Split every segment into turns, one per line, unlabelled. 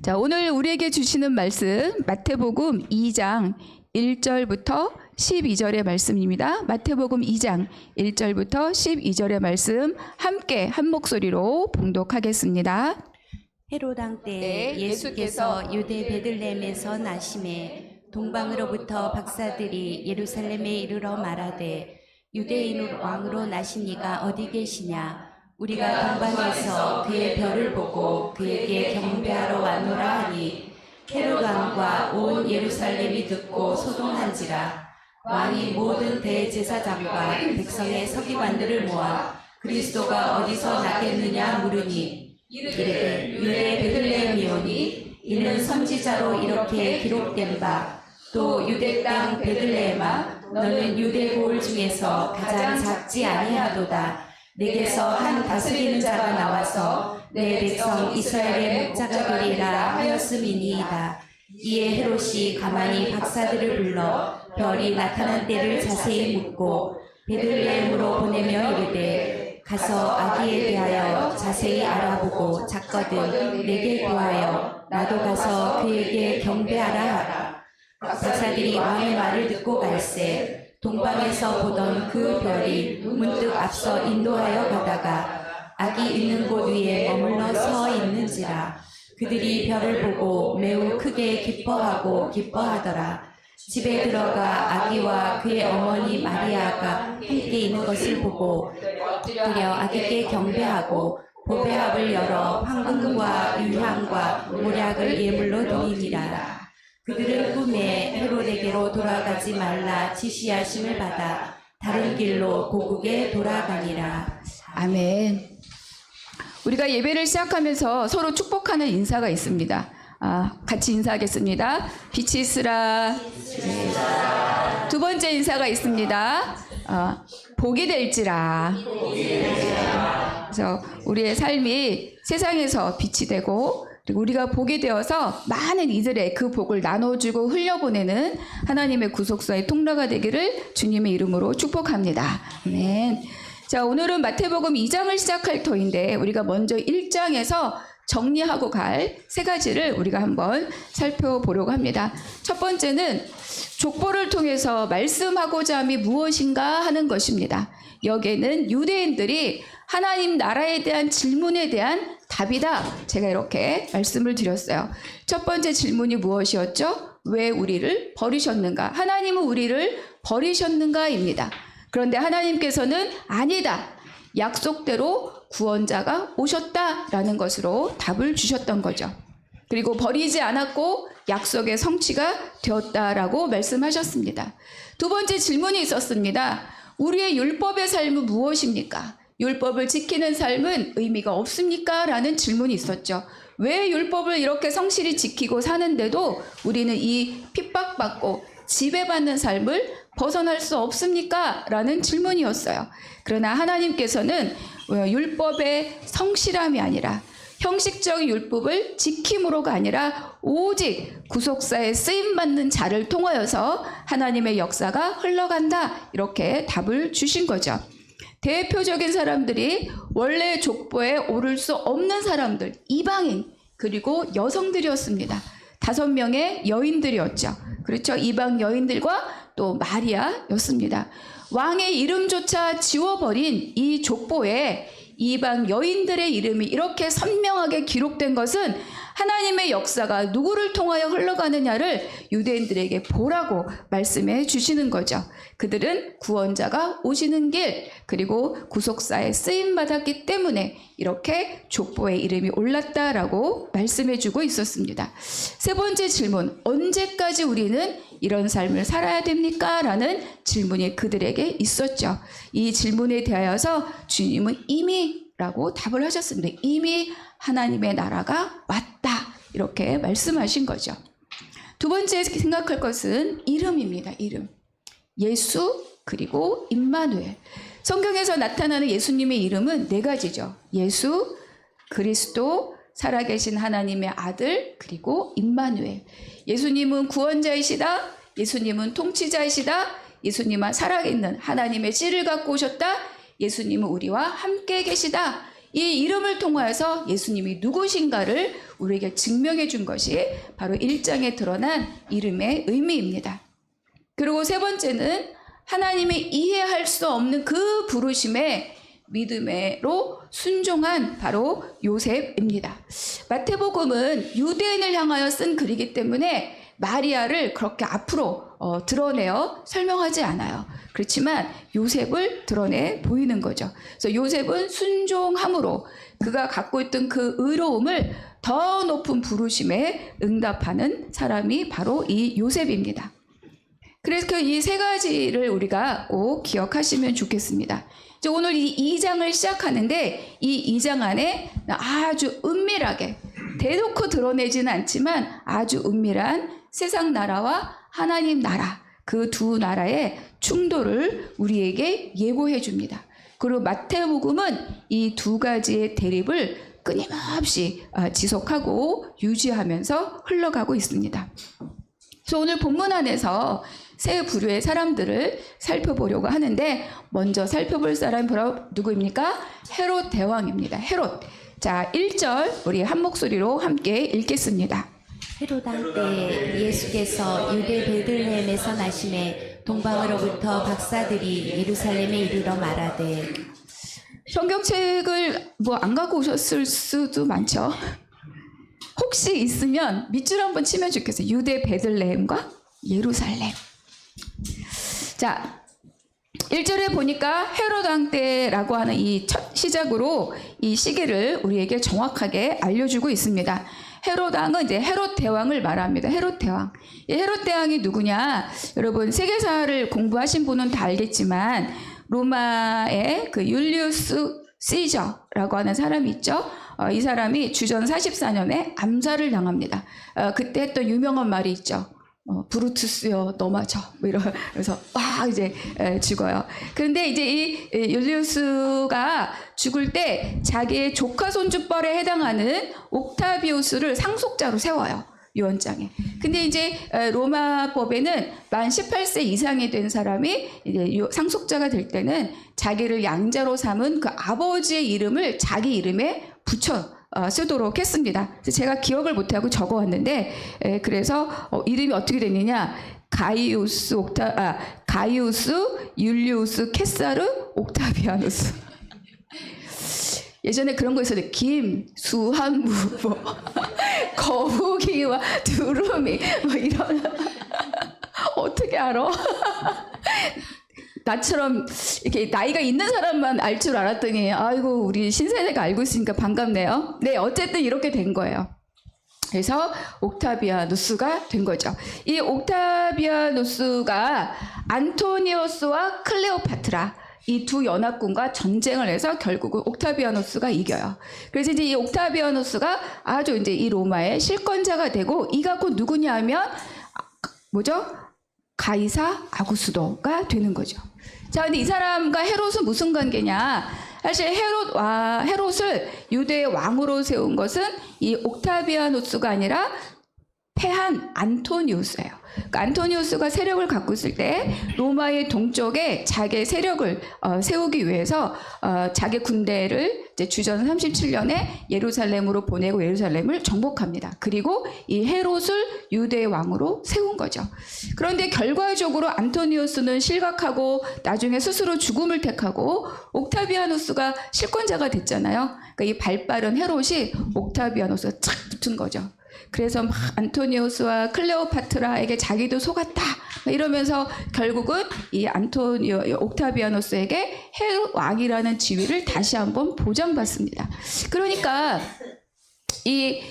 자, 오늘 우리에게 주시는 말씀 마태복음 2장 1절부터 12절의 말씀입니다. 마태복음 2장 1절부터 12절의 말씀 함께 한 목소리로 봉독하겠습니다.
헤롯 왕 때 예수께서 유대 베들레헴에서 나심에 동방으로부터 박사들이 예루살렘에 이르러 말하되 유대인 왕으로 나신 이가 어디 계시냐? 우리가 동방에서 그의 별을 보고 그에게 경배하러 왔노라 하니 헤롯 왕과 온 예루살렘이 듣고 소동한지라. 왕이 모든 대제사장과 백성의 서기관들을 모아 그리스도가 어디서 나겠느냐 물으니 이르되 유대 베들레헴이오니 이는 선지자로 이렇게 기록된 바 또 유대 땅 베들레헴아 너는 유대 고을 중에서 가장 작지 아니하도다. 내게서 한 다스리는 자가 나와서 내 백성 이스라엘의 목자가 되리라 하였음이니이다. 이에 헤롯이 가만히 박사들을 불러 별이 나타난 때를 자세히 묻고 베들레헴으로 보내며 이르되 가서 아기에 대하여 자세히 알아보고 작거든 내게 구하여 나도 가서 그에게 경배하라 하라. 박사들이 왕의 말을 듣고 갈새 동방에서 보던 그 별이 문득 앞서 인도하여 가다가 아기 있는 곳 위에 머물러 서 있는지라. 그들이 별을 보고 매우 크게 기뻐하고 기뻐하더라. 집에 들어가 아기와 그의 어머니 마리아가 함께 있는 것을 보고 엎드려 아기께 경배하고 보배합을 열어 황금과 유향과 모략을 예물로 드리니라. 그들은 꿈에 헤롯에게로 돌아가지 말라 지시하심을 받아 다른 길로 고국에 돌아가니라.
아멘. 우리가 예배를 시작하면서 서로 축복하는 인사가 있습니다. 같이 인사하겠습니다. 빛이 있으라. 두 번째 인사가 있습니다. 복이 될지라. 그래서 우리의 삶이 세상에서 빛이 되고 그리고 우리가 복이 되어서 많은 이들의 그 복을 나눠주고 흘려보내는 하나님의 구속사의 통로가 되기를 주님의 이름으로 축복합니다. 아멘. 자, 오늘은 마태복음 2장을 시작할 터인데 우리가 먼저 1장에서 정리하고 갈 세 가지를 우리가 한번 살펴보려고 합니다. 첫 번째는 족보를 통해서 말씀하고자 함이 무엇인가 하는 것입니다. 여기에는 유대인들이 하나님 나라에 대한 질문에 대한 답이다. 제가 이렇게 말씀을 드렸어요. 첫 번째 질문이 무엇이었죠? 왜 우리를 버리셨는가? 하나님은 우리를 버리셨는가입니다. 그런데 하나님께서는 아니다. 약속대로 구원자가 오셨다라는 것으로 답을 주셨던 거죠. 그리고 버리지 않았고 약속의 성취가 되었다라고 말씀하셨습니다. 두 번째 질문이 있었습니다. 우리의 율법의 삶은 무엇입니까? 율법을 지키는 삶은 의미가 없습니까? 라는 질문이 있었죠. 왜 율법을 이렇게 성실히 지키고 사는데도 우리는 이 핍박받고 지배받는 삶을 벗어날 수 없습니까? 라는 질문이었어요. 그러나 하나님께서는 율법의 성실함이 아니라 형식적인 율법을 지킴으로가 아니라 오직 구속사에 쓰임받는 자를 통하여서 하나님의 역사가 흘러간다. 이렇게 답을 주신 거죠. 대표적인 사람들이 원래 족보에 오를 수 없는 사람들, 이방인, 그리고 여성들이었습니다. 5명의 여인들이었죠. 그렇죠. 이방 여인들과 또 마리아였습니다. 왕의 이름조차 지워버린 이 족보에 이방 여인들의 이름이 이렇게 선명하게 기록된 것은 하나님의 역사가 누구를 통하여 흘러가느냐를 유대인들에게 보라고 말씀해 주시는 거죠. 그들은 구원자가 오시는 길 그리고 구속사에 쓰임받았기 때문에 이렇게 족보에 이름이 올랐다라고 말씀해 주고 있었습니다. 세 번째 질문, 언제까지 우리는 이런 삶을 살아야 됩니까? 라는 질문이 그들에게 있었죠. 이 질문에 대하여서 주님은 이미 라고 답을 하셨습니다. 이미 하나님의 나라가 왔다. 이렇게 말씀하신 거죠. 두 번째 생각할 것은 이름입니다. 이름. 예수 그리고 임마누엘. 성경에서 나타나는 예수님의 이름은 4가지죠. 예수, 그리스도, 살아계신 하나님의 아들, 그리고 임마누엘. 예수님은 구원자이시다. 예수님은 통치자이시다. 예수님은 살아있는 하나님의 씨를 갖고 오셨다. 예수님은 우리와 함께 계시다. 이 이름을 통하여서 예수님이 누구신가를 우리에게 증명해 준 것이 바로 1장에 드러난 이름의 의미입니다. 그리고 세 번째는 하나님의 이해할 수 없는 그 부르심에 믿음으로 순종한 바로 요셉입니다. 마태복음은 유대인을 향하여 쓴 글이기 때문에 마리아를 그렇게 앞으로 드러내어 설명하지 않아요. 그렇지만 요셉을 드러내 보이는 거죠. 그래서 요셉은 순종함으로 그가 갖고 있던 그 의로움을 더 높은 부르심에 응답하는 사람이 바로 이 요셉입니다. 그래서 이 세 가지를 우리가 꼭 기억하시면 좋겠습니다. 이제 오늘 이 2장을 시작하는데 이 2장 안에 아주 은밀하게 대놓고 드러내지는 않지만 아주 은밀한 세상 나라와 하나님 나라 그 두 나라의 충돌을 우리에게 예고해 줍니다. 그리고 마태복음은 이 두 가지의 대립을 끊임없이 지속하고 유지하면서 흘러가고 있습니다. 그래서 오늘 본문 안에서 세 부류의 사람들을 살펴보려고 하는데 먼저 살펴볼 사람이 바로 누구입니까? 헤롯 대왕입니다. 헤롯. 자, 1절 우리 한 목소리로 함께 읽겠습니다.
헤롯 왕 때 예수께서 유대 베들레헴에서 나심에 동방으로부터 박사들이 예루살렘에 이르러 말하되.
성경책을 안 갖고 오셨을 수도 많죠. 혹시 있으면 밑줄 한번 치면 좋겠어요. 유대 베들레헴과 예루살렘. 자, 1절에 보니까 헤롯 왕 때라고 하는 이 첫 시작으로 이 시기를 우리에게 정확하게 알려주고 있습니다. 헤롯 왕은 이제 헤롯 대왕을 말합니다. 헤롯 대왕. 이 헤롯 대왕이 누구냐? 여러분 세계사를 공부하신 분은 다 알겠지만 로마의 그 율리우스 시저라고 하는 사람이 있죠. 이 사람이 주전 44년에 암살을 당합니다. 그때 했던 유명한 말이 있죠. 브루투스여 너 맞아 이러면서 이제 죽어요. 그런데 이제 이 율리우스가 죽을 때 자기의 조카 손주뻘에 해당하는 옥타비우스를 상속자로 세워요. 유언장에. 근데 이제 로마법에는 만 18세 이상이 된 사람이 이제 상속자가 될 때는 자기를 양자로 삼은 그 아버지의 이름을 자기 이름에 붙여 쓰도록 했습니다. 그래서 제가 기억을 못하고 적어왔는데 그래서 이름이 어떻게 됐느냐? 가이우스 율리우스 케사르 옥타비아누스. 예전에 그런 거 있었는데 김수한무 거북이와 두루미 이런 어떻게 알아? 나처럼 이렇게 나이가 있는 사람만 알 줄 알았더니 아이고 우리 신세대가 알고 있으니까 반갑네요. 네, 어쨌든 이렇게 된 거예요. 그래서 옥타비아누스가 된 거죠. 이 옥타비아누스가 안토니오스와 클레오파트라 이 두 연합군과 전쟁을 해서 결국은 옥타비아누스가 이겨요. 그래서 이제 이 옥타비아누스가 아주 이제 이 로마의 실권자가 되고 이가 곧 누구냐 하면 뭐죠? 가이사 아구스도가 되는 거죠. 자, 근데 이 사람과 헤롯은 무슨 관계냐? 사실 헤롯을 유대의 왕으로 세운 것은 이 옥타비아누스가 아니라 패한 안토니우스예요. 그러니까 안토니우스가 세력을 갖고 있을 때 로마의 동쪽에 자기의 세력을 세우기 위해서 자기 군대를 이제 주전 37년에 예루살렘으로 보내고 예루살렘을 정복합니다. 그리고 이 헤롯을 유대의 왕으로 세운 거죠. 그런데 결과적으로 안토니우스는 실각하고 나중에 스스로 죽음을 택하고 옥타비아누스가 실권자가 됐잖아요. 그러니까 이 발빠른 헤롯이 옥타비아누스가 착 붙은 거죠. 그래서 막 안토니우스와 클레오파트라에게 자기도 속았다 이러면서 결국은 이 옥타비아누스에게 헤롯 왕이라는 지위를 다시 한번 보장받습니다. 그러니까 이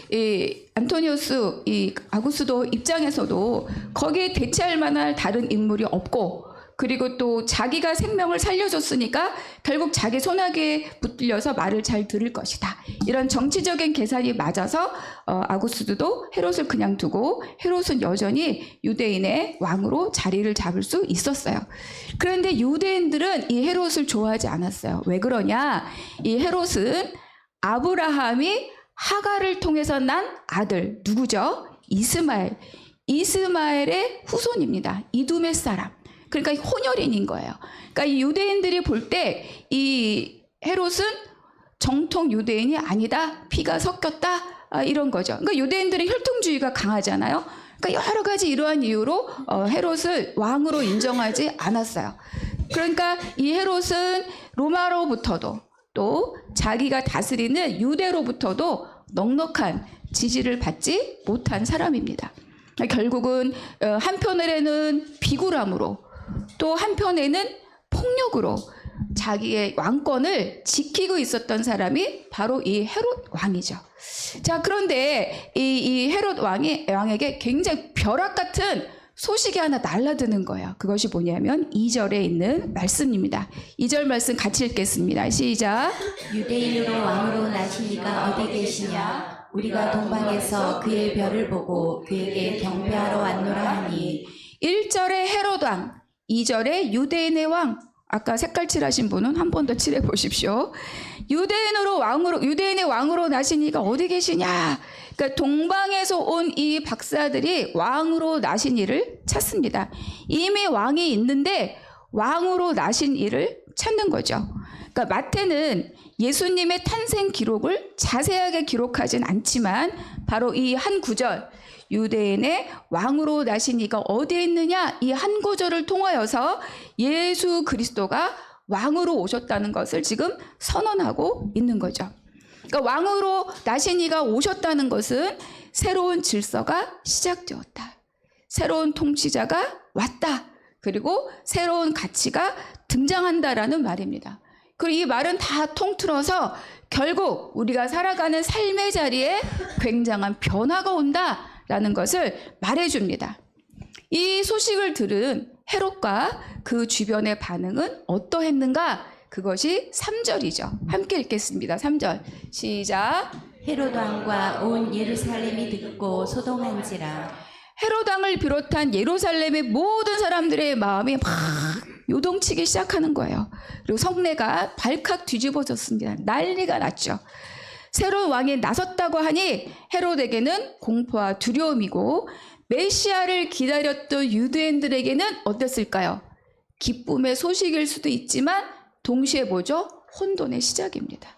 안토니우스 이 아구스도 입장에서도 거기에 대체할 만한 다른 인물이 없고 그리고 또 자기가 생명을 살려줬으니까 결국 자기 손아귀에 붙들려서 말을 잘 들을 것이다. 이런 정치적인 계산이 맞아서 아구스도도 헤롯을 그냥 두고 헤롯은 여전히 유대인의 왕으로 자리를 잡을 수 있었어요. 그런데 유대인들은 이 헤롯을 좋아하지 않았어요. 왜 그러냐? 이 헤롯은 아브라함이 하갈을 통해서 난 아들 누구죠? 이스마엘의 후손입니다. 이두메 사람. 그러니까 혼혈인인 거예요. 그러니까 이 유대인들이 볼 때 이 헤롯은 정통 유대인이 아니다. 피가 섞였다. 이런 거죠. 그러니까 유대인들의 혈통주의가 강하잖아요. 그러니까 여러 가지 이러한 이유로 헤롯을 왕으로 인정하지 않았어요. 그러니까 이 헤롯은 로마로부터도 또 자기가 다스리는 유대로부터도 넉넉한 지지를 받지 못한 사람입니다. 결국은 한편에는 비굴함으로 또 한편에는 폭력으로 자기의 왕권을 지키고 있었던 사람이 바로 이 헤롯 왕이죠. 자, 그런데 이 헤롯 왕에게 굉장히 벼락 같은 소식이 하나 날라드는 거예요. 그것이 뭐냐면 2절에 있는 말씀입니다. 2절 말씀 같이 읽겠습니다. 시작.
유대인으로 왕으로 나신 이가 어디 계시냐? 우리가 동방에서 그의 별을 보고 그에게 경배하러 왔노라 하니.
1절에 헤롯 왕, 2절에 유대인의 왕. 아까 색깔 칠하신 분은 한 번 더 칠해 보십시오. 유대인의 왕으로 나신 이가 어디 계시냐? 그러니까 동방에서 온 이 박사들이 왕으로 나신 이를 찾습니다. 이미 왕이 있는데 왕으로 나신 이를 찾는 거죠. 그러니까 마태는 예수님의 탄생 기록을 자세하게 기록하진 않지만 바로 이 한 구절, 유대인의 왕으로 나신 이가 어디에 있느냐, 이 한 구절을 통하여서 예수 그리스도가 왕으로 오셨다는 것을 지금 선언하고 있는 거죠. 그러니까 왕으로 나신 이가 오셨다는 것은 새로운 질서가 시작되었다. 새로운 통치자가 왔다. 그리고 새로운 가치가 등장한다라는 말입니다. 그리고 이 말은 다 통틀어서 결국 우리가 살아가는 삶의 자리에 굉장한 변화가 온다라는 것을 말해줍니다. 이 소식을 들은 헤롯과 그 주변의 반응은 어떠했는가? 그것이 3절이죠. 함께 읽겠습니다. 3절 시작.
헤롯 왕과 온 예루살렘이 듣고 소동한지라.
헤롯 왕을 비롯한 예루살렘의 모든 사람들의 마음이 막 요동치기 시작하는 거예요. 그리고 성내가 발칵 뒤집어졌습니다. 난리가 났죠. 새로운 왕이 나섰다고 하니 헤롯에게는 공포와 두려움이고 메시아를 기다렸던 유대인들에게는 어땠을까요? 기쁨의 소식일 수도 있지만 동시에 뭐죠? 혼돈의 시작입니다.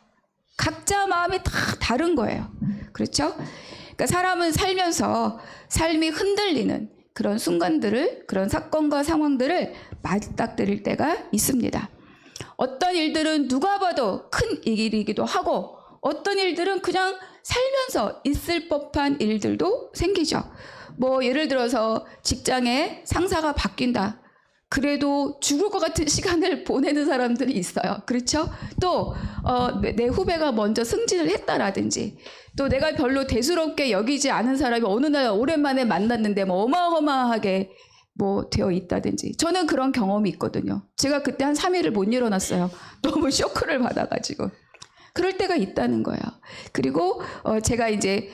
각자 마음이 다 다른 거예요. 그렇죠? 그러니까 사람은 살면서 삶이 흔들리는 그런 순간들을, 그런 사건과 상황들을 맞닥뜨릴 때가 있습니다. 어떤 일들은 누가 봐도 큰 일이기도 하고 어떤 일들은 그냥 살면서 있을 법한 일들도 생기죠. 뭐 예를 들어서 직장에 상사가 바뀐다. 그래도 죽을 것 같은 시간을 보내는 사람들이 있어요. 그렇죠? 또 내 후배가 먼저 승진을 했다라든지 또 내가 별로 대수롭게 여기지 않은 사람이 어느 날 오랜만에 만났는데 뭐 어마어마하게 뭐 되어 있다든지. 저는 그런 경험이 있거든요. 제가 그때 한 3일을 못 일어났어요. 너무 쇼크를 받아가지고. 그럴 때가 있다는 거예요. 그리고 제가 이제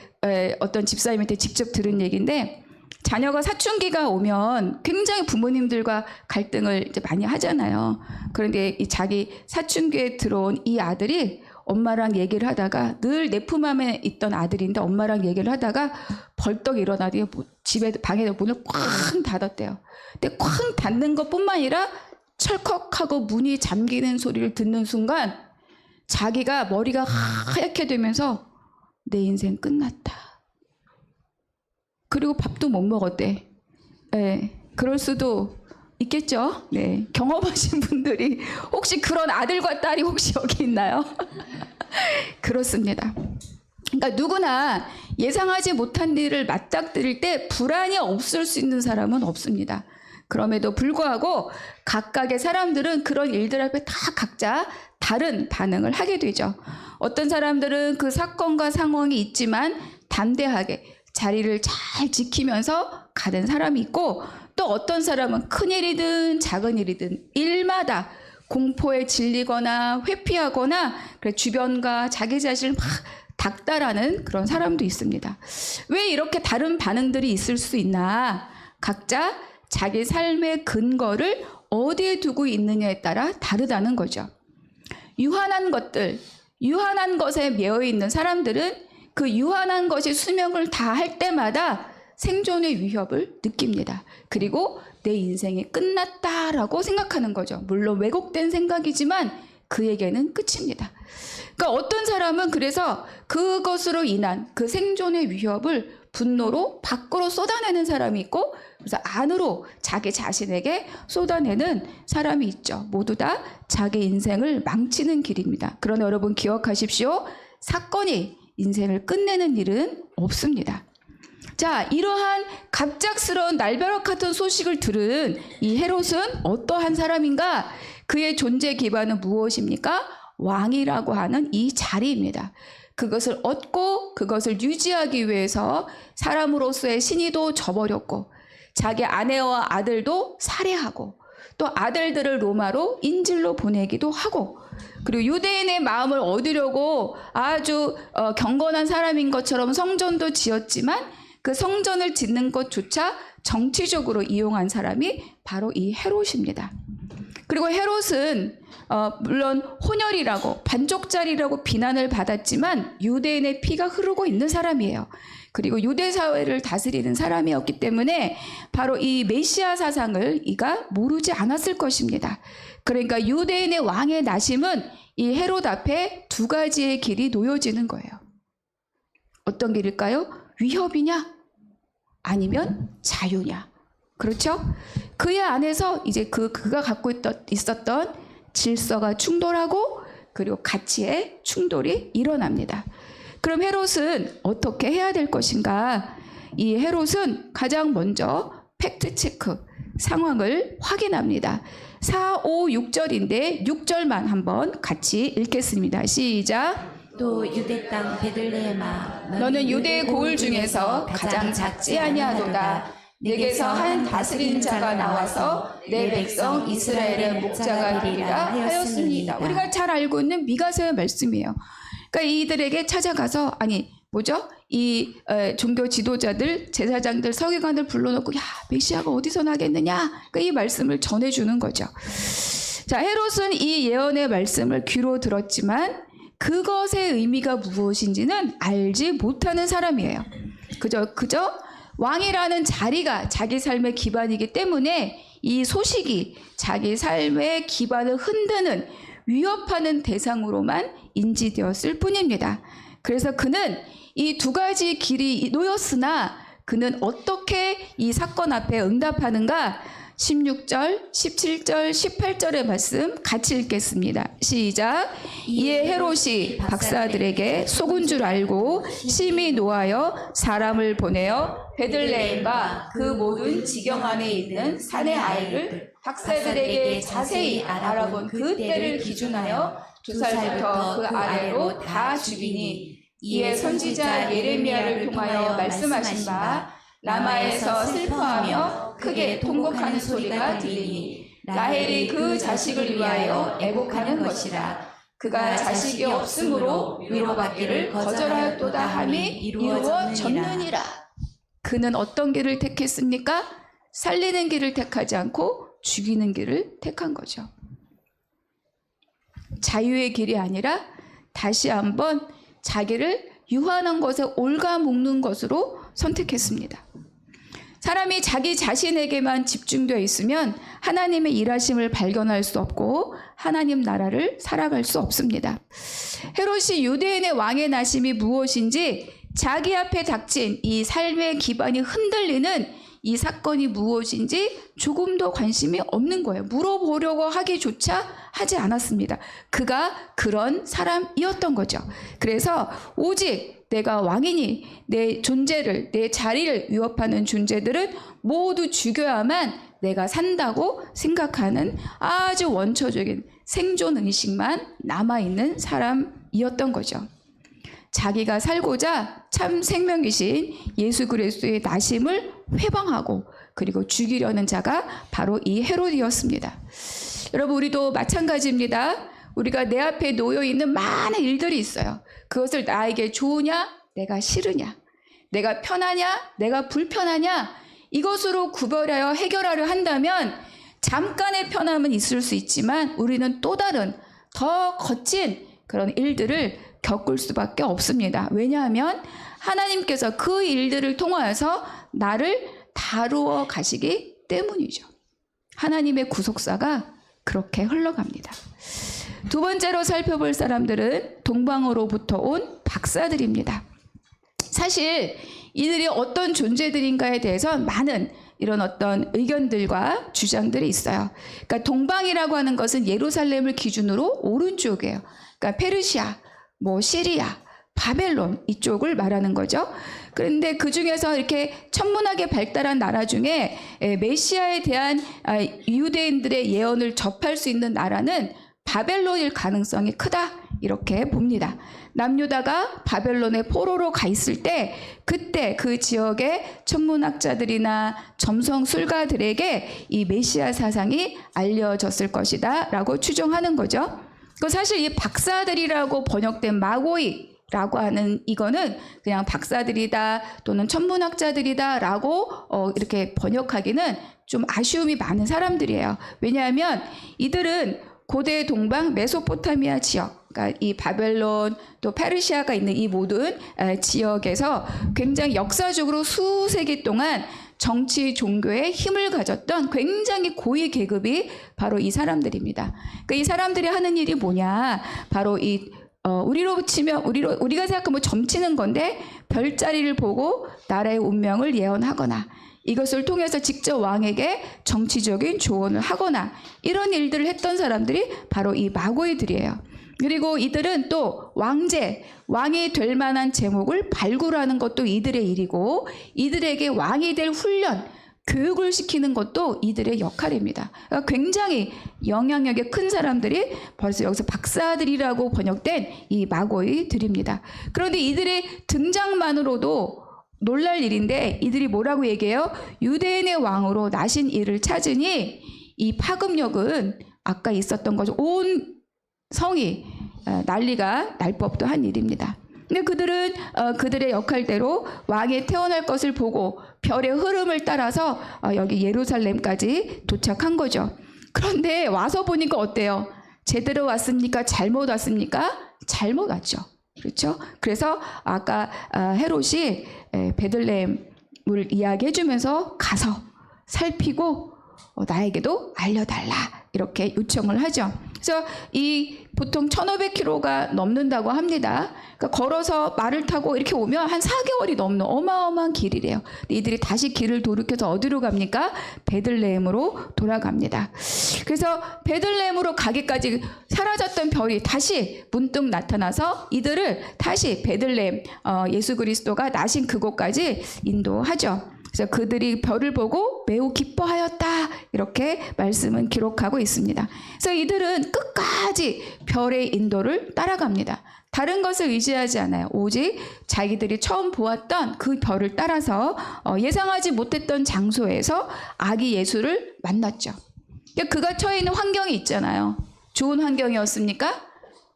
어떤 집사님한테 직접 들은 얘기인데 자녀가 사춘기가 오면 굉장히 부모님들과 갈등을 이제 많이 하잖아요. 그런데 이 자기 사춘기에 들어온 이 아들이 엄마랑 얘기를 하다가 늘 내 품 안에 있던 아들인데 엄마랑 얘기를 하다가 벌떡 일어나더니 집에 방에 문을 쾅 닫았대요. 근데 쾅 닫는 것뿐만 아니라 철컥하고 문이 잠기는 소리를 듣는 순간 자기가 머리가 하얗게 되면서 내 인생 끝났다. 그리고 밥도 못 먹었대. 네, 그럴 수도 있겠죠. 네, 경험하신 분들이 혹시 그런 아들과 딸이 혹시 여기 있나요? 그렇습니다. 그러니까 누구나 예상하지 못한 일을 맞닥뜨릴 때 불안이 없을 수 있는 사람은 없습니다. 그럼에도 불구하고 각각의 사람들은 그런 일들 앞에 다 각자 다른 반응을 하게 되죠. 어떤 사람들은 그 사건과 상황이 있지만 담대하게 자리를 잘 지키면서 가는 사람이 있고 또 어떤 사람은 큰일이든 작은 일이든 일마다 공포에 질리거나 회피하거나 주변과 자기 자신을 막 닥달하는 그런 사람도 있습니다. 왜 이렇게 다른 반응들이 있을 수 있나? 각자 자기 삶의 근거를 어디에 두고 있느냐에 따라 다르다는 거죠. 유한한 것에 매여 있는 사람들은 그 유한한 것이 수명을 다할 때마다 생존의 위협을 느낍니다. 그리고 내 인생이 끝났다라고 생각하는 거죠. 물론 왜곡된 생각이지만 그에게는 끝입니다. 그러니까 어떤 사람은 그래서 그것으로 인한 그 생존의 위협을 분노로 밖으로 쏟아내는 사람이 있고, 그래서 안으로 자기 자신에게 쏟아내는 사람이 있죠. 모두 다 자기 인생을 망치는 길입니다. 그러나 여러분 기억하십시오. 사건이 인생을 끝내는 일은 없습니다. 자, 이러한 갑작스러운 날벼락 같은 소식을 들은 이 헤롯은 어떠한 사람인가? 그의 존재 기반은 무엇입니까? 왕이라고 하는 이 자리입니다. 그것을 얻고 그것을 유지하기 위해서 사람으로서의 신의도 저버렸고, 자기 아내와 아들도 살해하고, 또 아들들을 로마로 인질로 보내기도 하고, 그리고 유대인의 마음을 얻으려고 아주 경건한 사람인 것처럼 성전도 지었지만 그 성전을 짓는 것조차 정치적으로 이용한 사람이 바로 이 헤롯입니다. 그리고 헤롯은 물론 혼혈이라고 반쪽짜리라고 비난을 받았지만 유대인의 피가 흐르고 있는 사람이에요. 그리고 유대 사회를 다스리는 사람이었기 때문에 바로 이 메시아 사상을 이가 모르지 않았을 것입니다. 그러니까 유대인의 왕의 나심은 이 헤롯 앞에 두 가지의 길이 놓여지는 거예요. 어떤 길일까요? 위협이냐? 아니면 자유냐? 그렇죠? 그의 안에서 이제 그가 갖고 있었던 질서가 충돌하고, 그리고 가치의 충돌이 일어납니다. 그럼 헤롯은 어떻게 해야 될 것인가? 이 헤롯은 가장 먼저 팩트 체크, 상황을 확인합니다. 4, 5, 6절인데 6절만 한번 같이 읽겠습니다. 시작.
또 유대 땅 베들레헴아,
너는 유대의 고을 중에서 가장 작지 아니하도다. 내게서 한 다스리는 자가 나와서 내 백성 이스라엘의 목자가 되리라 하였습니다. 우리가 잘 알고 있는 미가서의 말씀이에요. 그러니까 이들에게 찾아가서, 이 종교 지도자들, 제사장들, 서기관들 불러놓고, 야, 메시아가 어디서 나겠느냐? 그러니까 이 말씀을 전해주는 거죠. 자, 헤롯은 이 예언의 말씀을 귀로 들었지만 그것의 의미가 무엇인지는 알지 못하는 사람이에요. 그저 왕이라는 자리가 자기 삶의 기반이기 때문에 이 소식이 자기 삶의 기반을 흔드는, 위협하는 대상으로만 인지되었을 뿐입니다. 그래서 그는 이 두 가지 길이 놓였으나 그는 어떻게 이 사건 앞에 응답하는가? 16절, 17절, 18절의 말씀 같이 읽겠습니다. 시작. 이에 헤롯이 박사들에게 속은 줄 알고 심히 노하여 사람을 보내어 베들레헴과 그 모든 지경 안에 있는 산의 아이를 박사들에게 자세히 알아본 그 때를 기준하여 2살부터 그 아래로 다 죽이니, 이에 선지자 예레미야를 통하여 말씀하신 바 라마에서 슬퍼하며 크게 통곡하는 소리가 들리니 라헬이 그 자식을 위하여 애곡하는 것이라. 그가 자식이 없으므로 위로받기를 거절하였도다 함이 이루어졌느니라. 그는 어떤 길을 택했습니까? 살리는 길을 택하지 않고 죽이는 길을 택한 거죠. 자유의 길이 아니라 다시 한번 자기를 유한한 것에 갉아먹는 것으로 선택했습니다. 사람이 자기 자신에게만 집중되어 있으면 하나님의 일하심을 발견할 수 없고 하나님 나라를 살아갈 수 없습니다. 헤롯이 유대인의 왕의 나심이 무엇인지, 자기 앞에 닥친 이 삶의 기반이 흔들리는 이 사건이 무엇인지 조금도 관심이 없는 거예요. 물어보려고 하기조차 하지 않았습니다. 그가 그런 사람이었던 거죠. 그래서 오직 내가 왕이니 내 존재를, 내 자리를 위협하는 존재들은 모두 죽여야만 내가 산다고 생각하는 아주 원초적인 생존 의식만 남아있는 사람이었던 거죠. 자기가 살고자 참 생명이신 예수 그리스도의 나심을 회방하고 그리고 죽이려는 자가 바로 이 헤롯이었습니다. 여러분, 우리도 마찬가지입니다. 우리가 내 앞에 놓여 있는 많은 일들이 있어요. 그것을 나에게 좋으냐, 내가 싫으냐, 내가 편하냐, 내가 불편하냐, 이것으로 구별하여 해결하려 한다면 잠깐의 편함은 있을 수 있지만 우리는 또 다른 더 거친 그런 일들을 겪을 수밖에 없습니다. 왜냐하면 하나님께서 그 일들을 통하여서 나를 다루어 가시기 때문이죠. 하나님의 구속사가 그렇게 흘러갑니다. 두 번째로 살펴볼 사람들은 동방으로부터 온 박사들입니다. 사실 이들이 어떤 존재들인가에 대해서 많은 이런 어떤 의견들과 주장들이 있어요. 그러니까 동방이라고 하는 것은 예루살렘을 기준으로 오른쪽이에요. 그러니까 페르시아, 시리아, 바벨론 이쪽을 말하는 거죠. 그런데 그 중에서 이렇게 천문학에 발달한 나라 중에 메시아에 대한 유대인들의 예언을 접할 수 있는 나라는 바벨론일 가능성이 크다 이렇게 봅니다. 남유다가 바벨론의 포로로 가 있을 때 그때 그 지역의 천문학자들이나 점성술가들에게 이 메시아 사상이 알려졌을 것이다 라고 추정하는 거죠. 사실 이 박사들이라고 번역된 마고이라고 하는 이거는 그냥 박사들이다 또는 천문학자들이다 라고 이렇게 번역하기는 좀 아쉬움이 많은 사람들이에요. 왜냐하면 이들은 고대 동방 메소포타미아 지역, 그러니까 이 바벨론 또 페르시아가 있는 이 모든 지역에서 굉장히 역사적으로 수세기 동안 정치 종교에 힘을 가졌던 굉장히 고위 계급이 바로 이 사람들입니다. 그러니까 이 사람들이 하는 일이 뭐냐? 바로 이 우리로 치면 우리가 생각하면 점치는 건데 별자리를 보고 나라의 운명을 예언하거나 이것을 통해서 직접 왕에게 정치적인 조언을 하거나 이런 일들을 했던 사람들이 바로 이 마고이들이에요. 그리고 이들은 또 왕이 될 만한 제목을 발굴하는 것도 이들의 일이고 이들에게 왕이 될 훈련, 교육을 시키는 것도 이들의 역할입니다. 그러니까 굉장히 영향력이 큰 사람들이 벌써 여기서 박사들이라고 번역된 이 마고이들입니다. 그런데 이들의 등장만으로도 놀랄 일인데 이들이 뭐라고 얘기해요? 유대인의 왕으로 나신 이를 찾으니 이 파급력은 아까 있었던 거죠. 온 성이 난리가 날 법도 한 일입니다. 근데 그들은 그들의 역할대로 왕이 태어날 것을 보고 별의 흐름을 따라서 여기 예루살렘까지 도착한 거죠. 그런데 와서 보니까 어때요? 제대로 왔습니까? 잘못 왔습니까? 잘못 왔죠. 그렇죠? 그래서 아까 헤롯이 베들레헴을 이야기해 주면서 가서 살피고 나에게도 알려달라 이렇게 요청을 하죠. 그래서 이 보통 1500km가 넘는다고 합니다. 그러니까 걸어서 말을 타고 이렇게 오면 한 4개월이 넘는 어마어마한 길이래요. 이들이 다시 길을 돌이켜서 어디로 갑니까? 베들레헴으로 돌아갑니다. 그래서 베들레헴으로 가기까지 사라졌던 별이 다시 문득 나타나서 이들을 다시 베들레헴 예수 그리스도가 나신 그곳까지 인도하죠. 그래서 그들이 별을 보고 매우 기뻐하였다 이렇게 말씀은 기록하고 있습니다. 그래서 이들은 끝까지 별의 인도를 따라갑니다. 다른 것을 의지하지 않아요. 오직 자기들이 처음 보았던 그 별을 따라서 예상하지 못했던 장소에서 아기 예수를 만났죠. 그가 처해 있는 환경이 있잖아요. 좋은 환경이었습니까?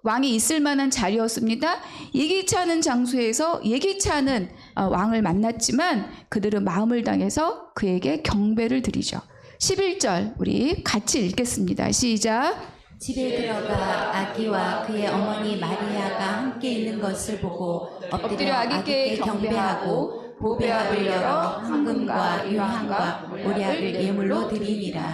왕이 있을 만한 자리였습니다. 예기치 않은 장소에서 예기치 않은 왕을 만났지만 그들은 마음을 당해서 그에게 경배를 드리죠. 11절 우리 같이 읽겠습니다. 시작.
집에 들어가 아기와 그의 어머니 마리아가 함께 있는 것을 보고 엎드려 아기께 경배하고 보배압을 열어 황금과 유향과 몰약을 예물로 드리니라.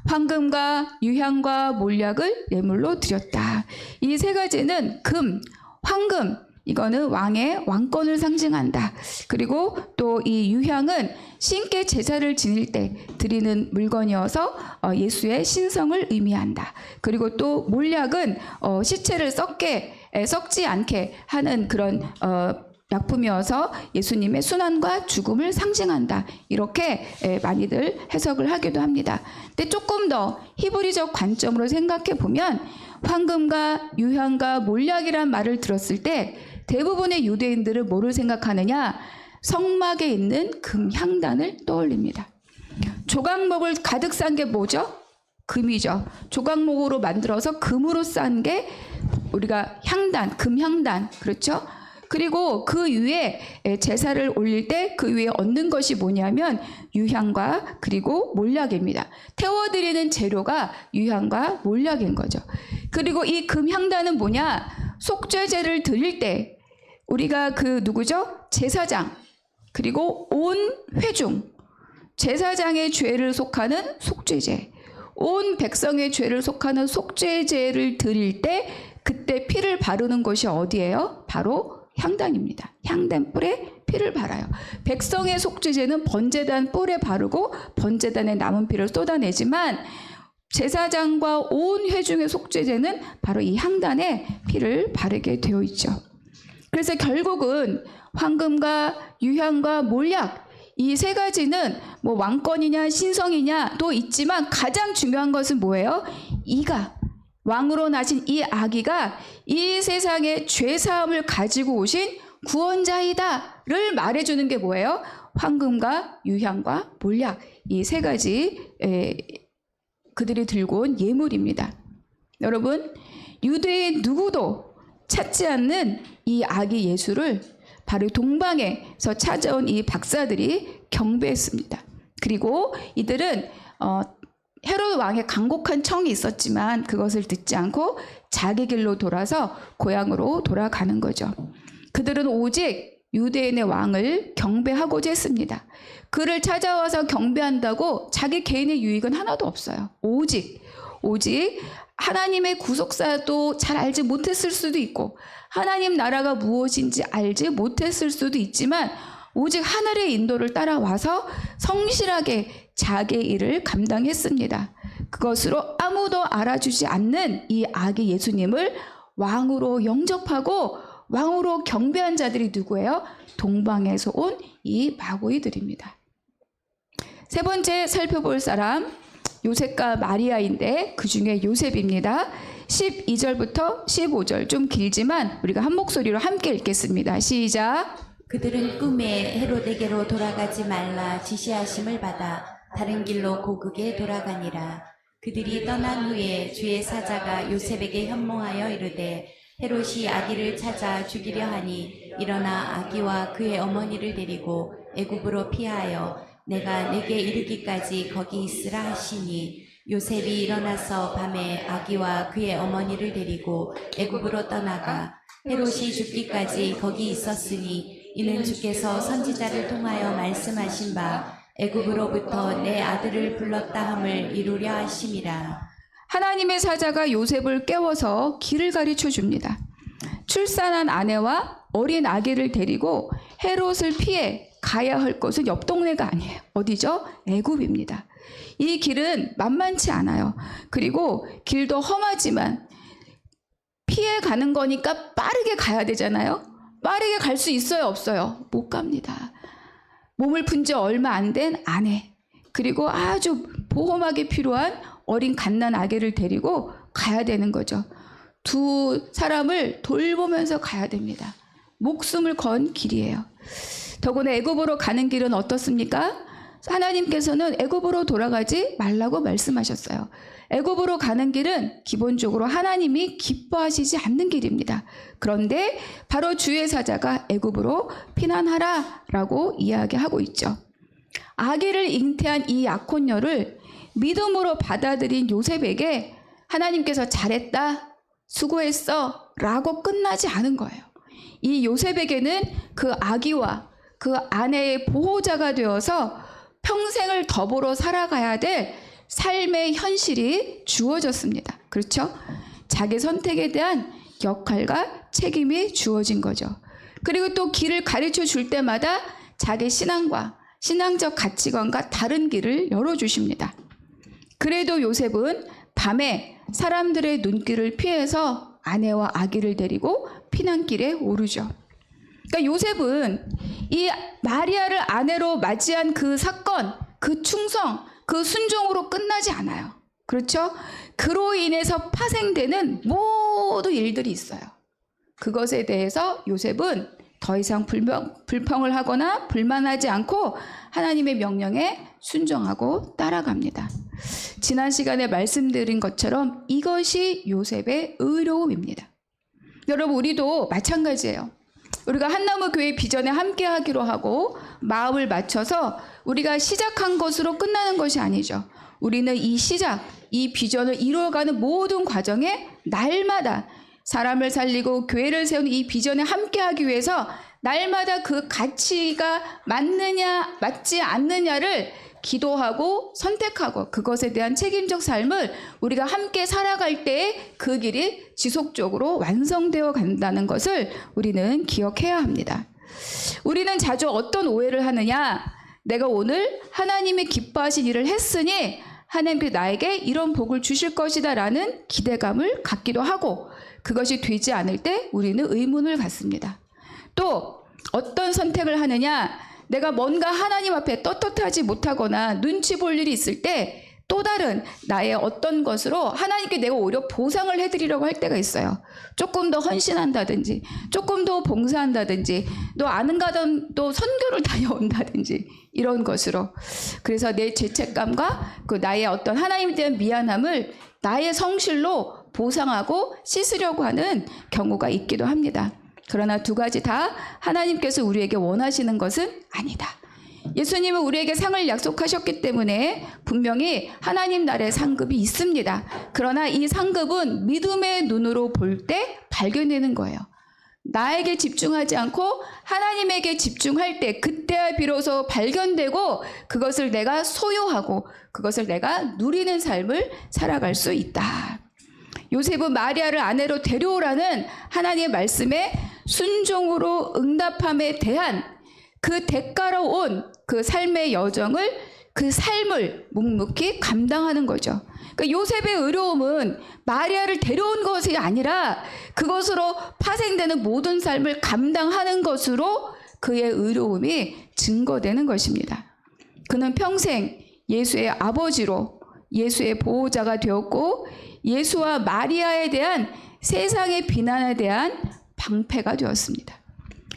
황금과 유향과 몰약을 예물로 드렸다. 이 세 가지는 금, 황금, 이거는 왕의 왕권을 상징한다. 그리고 또 이 유향은 신께 제사를 지낼 때 드리는 물건이어서 예수의 신성을 의미한다. 그리고 또 몰약은 시체를 썩지 않게 하는 그런 약품이어서 예수님의 순환과 죽음을 상징한다. 이렇게 많이들 해석을 하기도 합니다. 근데 조금 더 히브리적 관점으로 생각해 보면 황금과 유향과 몰약이란 말을 들었을 때 대부분의 유대인들은 뭐를 생각하느냐? 성막에 있는 금향단을 떠올립니다. 조각목을 가득 싼 게 뭐죠? 금이죠. 조각목으로 만들어서 금으로 싼 게 우리가 향단, 금향단, 그렇죠? 그리고 그 위에 제사를 올릴 때 그 위에 얹는 것이 뭐냐면 유향과 그리고 몰약입니다. 태워드리는 재료가 유향과 몰약인 거죠. 그리고 이 금향단은 뭐냐? 속죄제를 드릴 때 우리가 그 누구죠? 제사장 그리고 온 회중 제사장의 죄를 속하는 속죄제 온 백성의 죄를 속하는 속죄제를 드릴 때 그때 피를 바르는 것이 어디예요? 바로 향단입니다. 향단 뿔에 피를 발라요. 백성의 속죄제는 번제단 뿔에 바르고 번제단의 남은 피를 쏟아내지만 제사장과 온 회중의 속죄제는 바로 이 향단에 피를 바르게 되어 있죠. 그래서 결국은 황금과 유향과 몰약 이 세 가지는 뭐 왕권이냐 신성이냐도 있지만 가장 중요한 것은 뭐예요? 이가 왕으로 나신 이 아기가 이 세상의 죄사함을 가지고 오신 구원자이다를 말해주는 게 뭐예요? 황금과 유향과 몰약 이 세 가지 그들이 들고 온 예물입니다. 여러분 유대인 누구도 찾지 않는 이 아기 예수를 바로 동방에서 찾아온 이 박사들이 경배했습니다. 그리고 이들은 헤롯 왕의 간곡한 청이 있었지만 그것을 듣지 않고 자기 길로 돌아서 고향으로 돌아가는 거죠. 그들은 오직 유대인의 왕을 경배하고자 했습니다. 그를 찾아와서 경배한다고 자기 개인의 유익은 하나도 없어요. 오직 하나님의 구속사도 잘 알지 못했을 수도 있고 하나님 나라가 무엇인지 알지 못했을 수도 있지만 오직 하늘의 인도를 따라와서 성실하게 자기의 일을 감당했습니다. 그것으로 아무도 알아주지 않는 이 아기 예수님을 왕으로 영접하고 왕으로 경배한 자들이 누구예요? 동방에서 온 이 마고이들입니다. 세 번째 살펴볼 사람 요셉과 마리아인데 그 중에 요셉입니다. 12절부터 15절 좀 길지만 우리가 한 목소리로 함께 읽겠습니다. 시작.
그들은 꿈에 헤롯에게로 돌아가지 말라 지시하심을 받아 다른 길로 고국에 돌아가니라. 그들이 떠난 후에 주의 사자가 요셉에게 현몽하여 이르되 헤롯이 아기를 찾아 죽이려 하니 일어나 아기와 그의 어머니를 데리고 애굽으로 피하여 내가 내게 이르기까지 거기 있으라 하시니 요셉이 일어나서 밤에 아기와 그의 어머니를 데리고 애굽으로 떠나가 헤롯이 죽기까지 거기 있었으니 이는 주께서 선지자를 통하여 말씀하신 바 애굽으로부터 내 아들을 불렀다 함을 이루려 하심이라.
하나님의 사자가 요셉을 깨워서 길을 가르쳐 줍니다. 출산한 아내와 어린 아기를 데리고 헤롯을 피해 가야 할 곳은 옆 동네가 아니에요. 어디죠? 애굽입니다. 이 길은 만만치 않아요. 그리고 길도 험하지만 피해 가는 거니까 빠르게 가야 되잖아요. 빠르게 갈 수 있어요? 없어요? 못 갑니다. 몸을 푼 지 얼마 안 된 아내 그리고 아주 보호막이 필요한 어린 갓난 아기를 데리고 가야 되는 거죠. 두 사람을 돌보면서 가야 됩니다. 목숨을 건 길이에요. 더구나 애굽으로 가는 길은 어떻습니까? 하나님께서는 애굽으로 돌아가지 말라고 말씀하셨어요. 애굽으로 가는 길은 기본적으로 하나님이 기뻐하시지 않는 길입니다. 그런데 바로 주의 사자가 애굽으로 피난하라라고 이야기하고 있죠. 아기를 잉태한 이 약혼녀를 믿음으로 받아들인 요셉에게 하나님께서 잘했다, 수고했어 라고 끝나지 않은 거예요. 이 요셉에게는 그 아기와 그 아내의 보호자가 되어서 평생을 더불어 살아가야 될 삶의 현실이 주어졌습니다. 그렇죠? 자기 선택에 대한 역할과 책임이 주어진 거죠. 그리고 또 길을 가르쳐 줄 때마다 자기 신앙과 신앙적 가치관과 다른 길을 열어주십니다. 그래도 요셉은 밤에 사람들의 눈길을 피해서 아내와 아기를 데리고 피난길에 오르죠. 그러니까 요셉은 이 마리아를 아내로 맞이한 그 사건, 그 충성, 그 순종으로 끝나지 않아요. 그렇죠? 그로 인해서 파생되는 모든 일들이 있어요. 그것에 대해서 요셉은 더 이상 불평을 하거나 불만하지 않고 하나님의 명령에 순종하고 따라갑니다. 지난 시간에 말씀드린 것처럼 이것이 요셉의 의로움입니다. 여러분 우리도 마찬가지예요. 우리가 한나무 교회 비전에 함께 하기로 하고 마음을 맞춰서 우리가 시작한 것으로 끝나는 것이 아니죠. 우리는 이 시작, 이 비전을 이루어가는 모든 과정에 날마다 사람을 살리고 교회를 세우는 이 비전에 함께 하기 위해서 날마다 그 가치가 맞느냐 맞지 않느냐를 기도하고 선택하고 그것에 대한 책임적 삶을 우리가 함께 살아갈 때에 그 길이 지속적으로 완성되어 간다는 것을 우리는 기억해야 합니다. 우리는 자주 어떤 오해를 하느냐? 내가 오늘 하나님이 기뻐하신 일을 했으니 하나님께서 나에게 이런 복을 주실 것이다 라는 기대감을 갖기도 하고 그것이 되지 않을 때 우리는 의문을 갖습니다. 또 어떤 선택을 하느냐? 내가 뭔가 하나님 앞에 떳떳하지 못하거나 눈치 볼 일이 있을 때 또 다른 나의 어떤 것으로 하나님께 내가 오히려 보상을 해드리려고 할 때가 있어요. 조금 더 헌신한다든지 조금 더 봉사한다든지 또 아는가 또 선교를 다녀온다든지 이런 것으로 그래서 내 죄책감과 그 나의 어떤 하나님에 대한 미안함을 나의 성실로 보상하고 씻으려고 하는 경우가 있기도 합니다. 그러나 두 가지 다 하나님께서 우리에게 원하시는 것은 아니다. 예수님은 우리에게 상을 약속하셨기 때문에 분명히 하나님 나라의 상급이 있습니다. 그러나 이 상급은 믿음의 눈으로 볼 때 발견되는 거예요. 나에게 집중하지 않고 하나님에게 집중할 때 그때야 비로소 발견되고 그것을 내가 소유하고 그것을 내가 누리는 삶을 살아갈 수 있다. 요셉은 마리아를 아내로 데려오라는 하나님의 말씀에 순종으로 응답함에 대한 그 대가로 온 그 삶의 여정을 그 삶을 묵묵히 감당하는 거죠. 그러니까 요셉의 의로움은 마리아를 데려온 것이 아니라 그것으로 파생되는 모든 삶을 감당하는 것으로 그의 의로움이 증거되는 것입니다. 그는 평생 예수의 아버지로 예수의 보호자가 되었고 예수와 마리아에 대한 세상의 비난에 대한 방패가 되었습니다.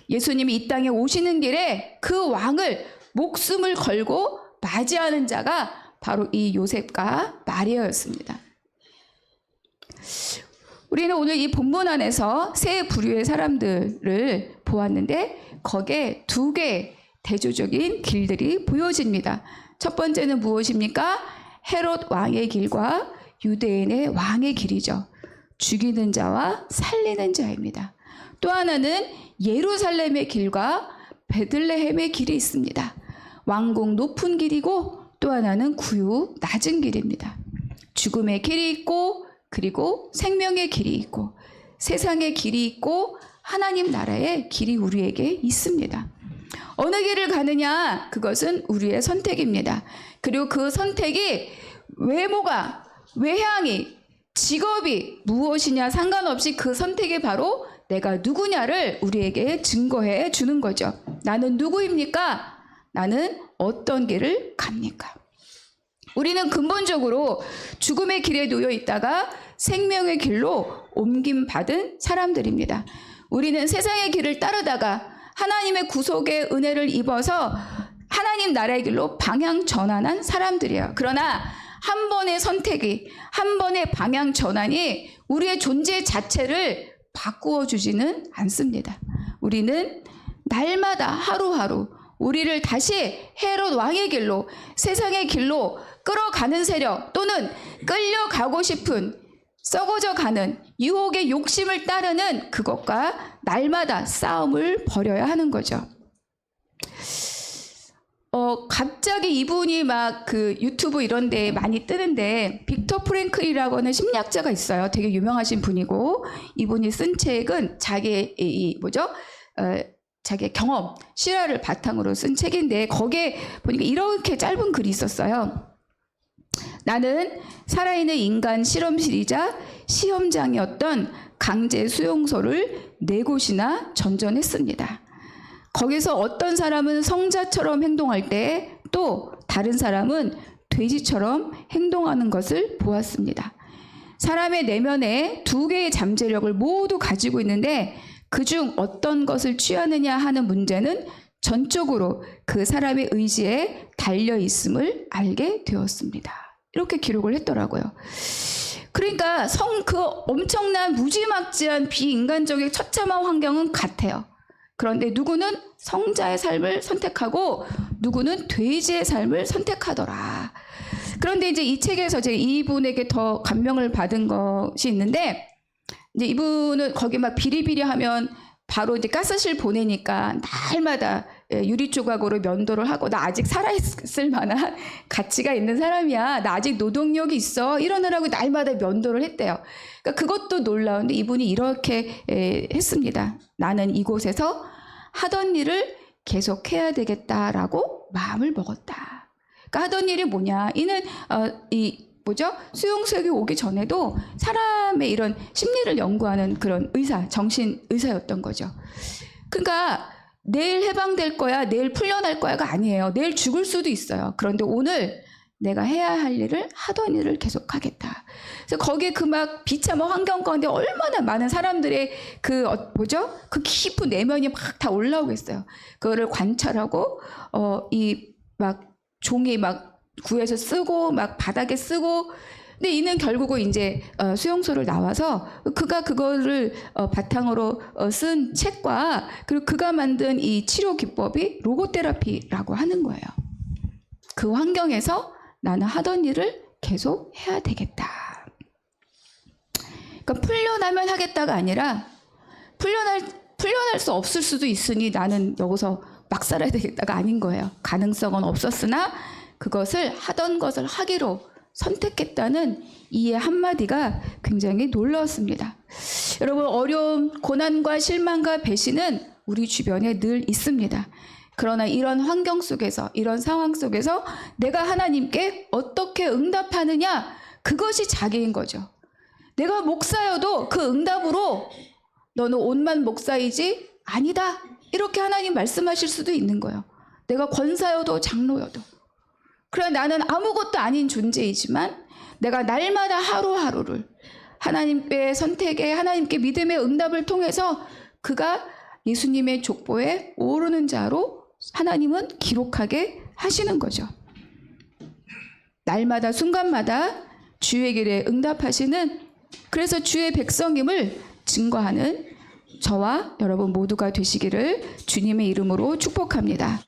예수님이 이 땅에 오시는 길에 그 왕을 목숨을 걸고 맞이하는 자가 바로 이 요셉과 마리아였습니다. 우리는 오늘 이 본문 안에서 세 부류의 사람들을 보았는데 거기에 두 개의 대조적인 길들이 보여집니다. 첫 번째는 무엇입니까? 헤롯 왕의 길과 유대인의 왕의 길이죠. 죽이는 자와 살리는 자입니다. 또 하나는 예루살렘의 길과 베들레헴의 길이 있습니다. 왕궁 높은 길이고 또 하나는 구유 낮은 길입니다. 죽음의 길이 있고 그리고 생명의 길이 있고 세상의 길이 있고 하나님 나라의 길이 우리에게 있습니다. 어느 길을 가느냐? 그것은 우리의 선택입니다. 그리고 그 선택이 외모가, 외향이, 직업이 무엇이냐 상관없이 그 선택이 바로 내가 누구냐를 우리에게 증거해 주는 거죠. 나는 누구입니까? 나는 어떤 길을 갑니까? 우리는 근본적으로 죽음의 길에 놓여 있다가 생명의 길로 옮김받은 사람들입니다. 우리는 세상의 길을 따르다가 하나님의 구속의 은혜를 입어서 하나님 나라의 길로 방향 전환한 사람들이에요. 그러나 한 번의 선택이, 한 번의 방향 전환이 우리의 존재 자체를 바꾸어 주지는 않습니다. 우리는 날마다 하루하루 우리를 다시 헤롯 왕의 길로, 세상의 길로 끌어가는 세력 또는 끌려가고 싶은 썩어져 가는 유혹의 욕심을 따르는 그것과 날마다 싸움을 벌여야 하는 거죠. 갑자기 이분이 막 그 유튜브 이런 데 많이 뜨는데 빅터 프랭클이라고 하는 심리학자가 있어요. 되게 유명하신 분이고 이분이 쓴 책은 자기의 자기의 경험, 실화를 바탕으로 쓴 책인데 거기에 보니까 이렇게 짧은 글이 있었어요. 나는 살아있는 인간 실험실이자 시험장이었던 강제 수용소를 4곳이나 전전했습니다. 거기서 어떤 사람은 성자처럼 행동할 때 또 다른 사람은 돼지처럼 행동하는 것을 보았습니다. 사람의 내면에 2개의 잠재력을 모두 가지고 있는데 그중 어떤 것을 취하느냐 하는 문제는 전적으로 그 사람의 의지에 달려 있음을 알게 되었습니다. 이렇게 기록을 했더라고요. 그러니까 그 엄청난 무지막지한 비인간적인 처참한 환경은 같아요. 그런데 누구는 성자의 삶을 선택하고 누구는 돼지의 삶을 선택하더라. 그런데 이제 이 책에서 제가 이분에게 더 감명을 받은 것이 있는데 이제 이분은 거기 막 비리비리하면 바로 이제 가스실 보내니까 날마다 유리 조각으로 면도를 하고, 나 아직 살아있을 만한 가치가 있는 사람이야, 나 아직 노동력이 있어, 이러느라고 날마다 면도를 했대요. 그러니까 그것도 놀라운데 이분이 이렇게 했습니다. 나는 이곳에서 하던 일을 계속해야 되겠다라고 마음을 먹었다. 그러니까 하던 일이 뭐냐, 이는 수용소에 오기 전에도 사람의 이런 심리를 연구하는 그런 정신 의사였던 거죠. 그러니까 내일 해방될 거야, 내일 풀려날 거야가 아니에요. 내일 죽을 수도 있어요. 그런데 오늘 내가 해야 할 일을, 하던 일을 계속하겠다. 그래서 거기에 그 막 비참한 환경 가운데 얼마나 많은 사람들의 그 깊은 내면이 막 다 올라오겠어요. 그거를 관찰하고 이 막 종이 막 구해서 쓰고 막 바닥에 쓰고. 근데 이는 결국은 이제 수용소를 나와서 그가 그거를 바탕으로 쓴 책과, 그리고 그가 만든 이 치료 기법이 로고테라피라고 하는 거예요. 그 환경에서 나는 하던 일을 계속 해야 되겠다. 그러니까 풀려나면 하겠다가 아니라 풀려날 수 없을 수도 있으니 나는 여기서 막 살아야 되겠다가 아닌 거예요. 가능성은 없었으나 그것을 하던 것을 하기로 선택했다는 이 한마디가 굉장히 놀라웠습니다. 여러분, 어려움, 고난과 실망과 배신은 우리 주변에 늘 있습니다. 그러나 이런 환경 속에서, 이런 상황 속에서 내가 하나님께 어떻게 응답하느냐, 그것이 자기인 거죠. 내가 목사여도 그 응답으로 너는 온만 목사이지 아니다, 이렇게 하나님 말씀하실 수도 있는 거예요. 내가 권사여도 장로여도. 그래, 나는 아무것도 아닌 존재이지만 내가 날마다 하루하루를 하나님께 선택에, 하나님께 믿음의 응답을 통해서 그가 예수님의 족보에 오르는 자로 하나님은 기록하게 하시는 거죠. 날마다 순간마다 주의 길에 응답하시는, 그래서 주의 백성임을 증거하는 저와 여러분 모두가 되시기를 주님의 이름으로 축복합니다.